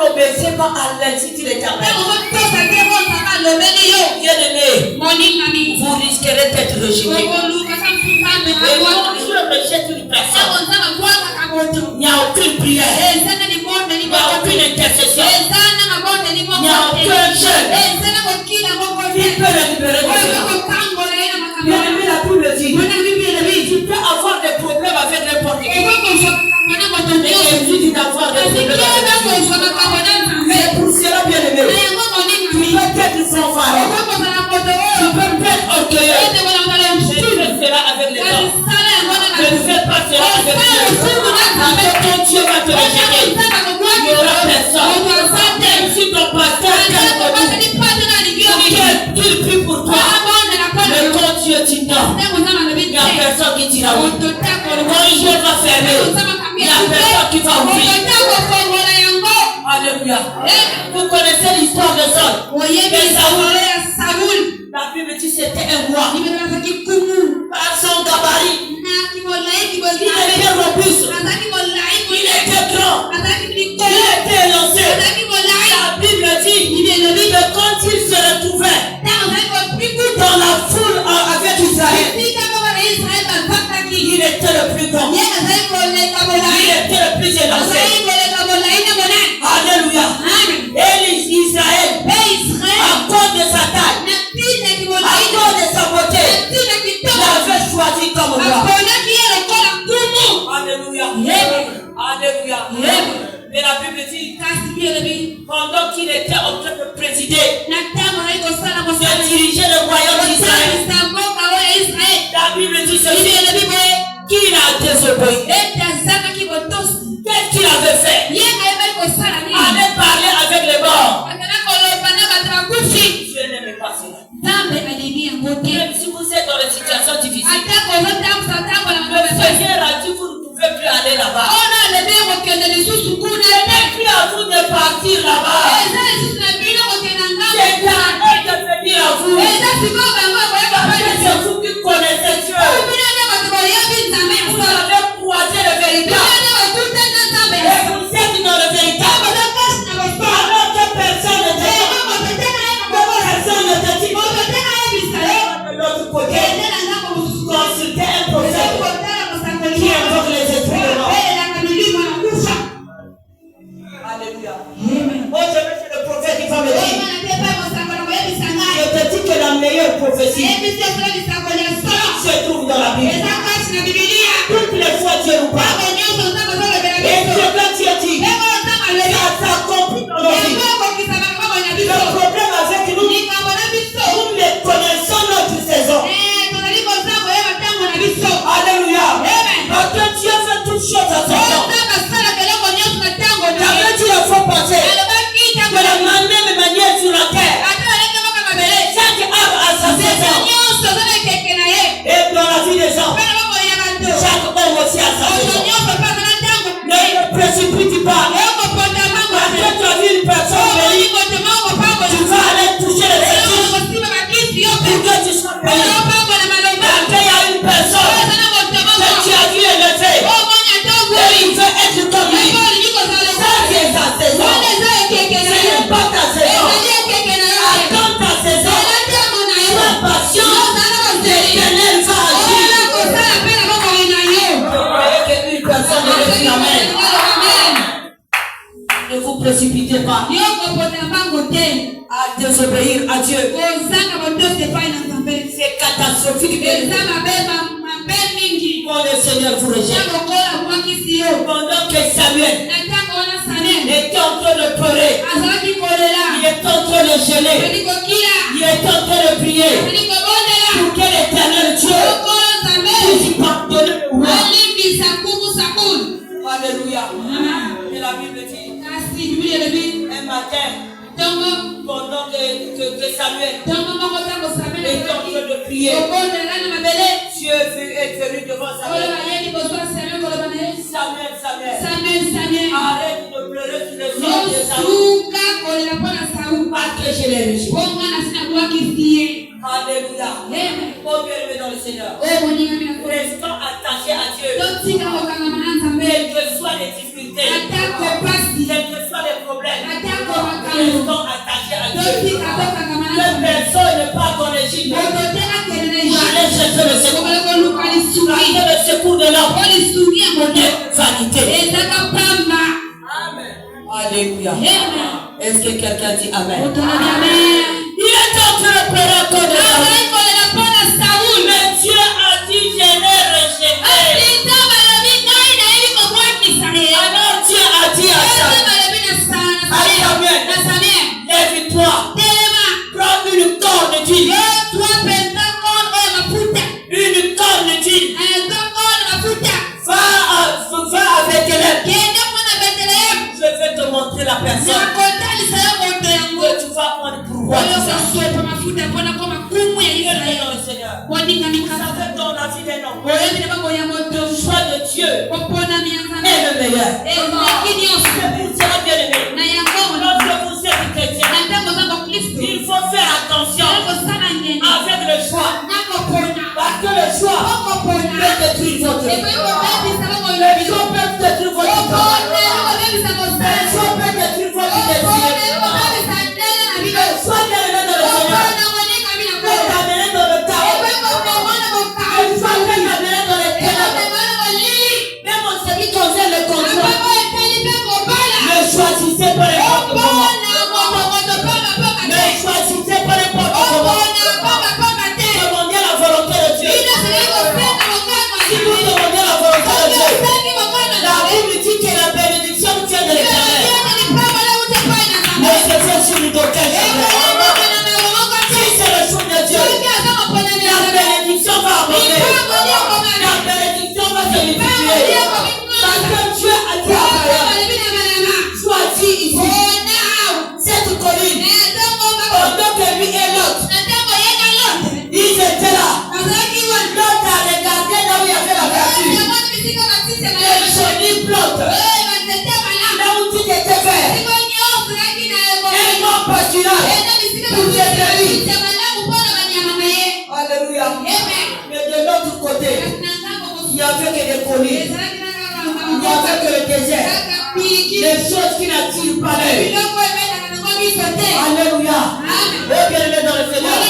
n'obéissez pas à l'institut éternel, bien-aimé, vous risquerez d'être rejeté. Et quand Dieu rejette une personne, il n'y a aucune prière, il n'y a aucune intercession, il n'y a aucun jeûne qui peut le libérer de cela. Bien-aimé, la Bible dit, tu peux avoir des problèmes avec n'importe qui. Mais Jésus dit d'avoir des problèmes avec Dieu. Mais pour cela, bien-aimé, tu peux être sans valeur, tu peux être orgueilleux. Je fais cela avec les hommes. Je ne fais pas cela avec Dieu. Avec ton Dieu va te rejeter, il n'y aura personne. Même si ton pasteur qu'il prie pour toi, mais quand Dieu dit non, il n'y a personne qui dira oui. Quand Dieu va fermer, il n'y a personne qui va ouvrir. Alléluia. Vous connaissez l'histoire de Saul. La Bible dit que c'était un roi. Par son gabarit, il était robuste, il était grand, il était lancé. La Bible dit que quand il se retrouvait dans la foule avec Israël, il était le plus grand, il était le plus élancé. Alléluia. Et Israël, à cause de sa taille, à cause de sa beauté, l'avait choisi comme roi. Alléluia. Alléluia. Mais la Bible dit, pendant qu'il était en train de présider, de diriger le royaume d'Israël, la Bible dit ceci, qu'il a désobéi. Qu'est-ce qu'il avait fait? Aller parler avec les morts. Je n'aimais pas cela. Même si vous êtes dans une situation difficile, le Seigneur a dit vous ne pouvez plus aller là-bas. Ce n'est plus à vous de partir là-bas. C'est à eux de venir à vous. C'est vous qui connaissez Dieu. Vous avez croisé le véritable. Et vous êtes dans le véritable. Alors que personne ne te dit. Personne ne te dit. De l'autre côté, consultez un prophète qui invoque les esprits de mort. Alléluia. Moi, je vais chez le prophète, il va me dire. Je te dis que la meilleure prophétie se trouve dans la Bible. Toutes les fois Dieu nous parle. Et ce que Dieu dit, ça s'accomplit dans nos vies. Le problème avec nous, nous ne connaissons notre saison. Alléluia. Parce que Dieu fait toutes choses à son temps. J'avais dit la fois passée que la même manière sur la terre, chaque arbre a sa saison. Et dans la vie des gens, chaque homme aussi a sa saison. Ne te précipite pas. Parce que tu as vu une personne venir, tu vas aller toucher les fesses pour que tu sois béni. Quand il y a une personne que tu as vu élever, et il veut être comme lui, ça c'est sa saison. Ce n'est pas ta saison. Attends ta saison. Sois patient. L'éternel va agir. Vous voyez qu'une personne ne dit amen. Ne vous précipitez pas à désobéir à Dieu. C'est catastrophique. Quand le Seigneur vous rejette. Pendant que Samuel était en train de pleurer, il était en train de geler, il était en train de prier pour que l'Éternel Dieu puisse pardonner le roi. Alléluia. Et la Bible dit un matin, pendant que Samuel était en train de prier, Dieu est venu devant Samuel. Samuel, arrête de pleurer sur le sang de Saül. Parce que je l'ai rejeté. Alléluia. Oh bien-aimé dans le Seigneur, restons attachés à Dieu. Quelles que soient les difficultés, quels que soient les problèmes, restons attachés à Dieu. Que personne ne parte en Égypte. Allez chercher le secours. Allez le secours de l'homme. Vanité. Amen. Alléluia. Est-ce que quelqu'un dit Amen? Il est en train de pleurer à cause de Saoul. Mais Dieu a dit, je l'ai rejeté. Alors Dieu a dit à Samuel, lève-toi, prends une corne d'huile. Une corne d'huile. Va avec elle. Je vais te montrer la personne que tu vas prendre pour roi. Vous savez, dans la vie d'un homme, le choix de Dieu est le meilleur. C'est pour ça, bien aimé, lorsque vous êtes chrétien, il faut faire attention avec le choix. Parce que le choix peut détruire votre vie. Le choix peut détruire votre vie. Le choix peut détruire votre vie. Le choix d'amener dans le Seigneur peut t'amener dans le chaos. Le choix peut t'amener dans les ténèbres. Même en ce qui concerne le contrôle, ne choisissez pas n'importe comment. Ne choisissez pas n'importe comment. Demandez la volonté de Dieu. Si vous demandez la volonté de Dieu, la Bible dit que la bénédiction vient de l'Éternel. Mais c'est ça sur le docteur. Si c'est le choix de Dieu, la bénédiction va arriver. La bénédiction va se multiplier. Parce que Dieu a dit à Abraham, choisis ici cette colline. Pendant que lui et l'autre, ils étaient là. L'autre a regardé là où il y avait la voiture. Le joli plante. Là où tout était vert. Un grand pâturage pour les brebis. Alléluia. Mais de l'autre côté, il n'y avait que des collines. Il n'y avait que le désert. Les choses qui n'attirent pas l'œil. Alléluia. Et bien aimé dans le Seigneur.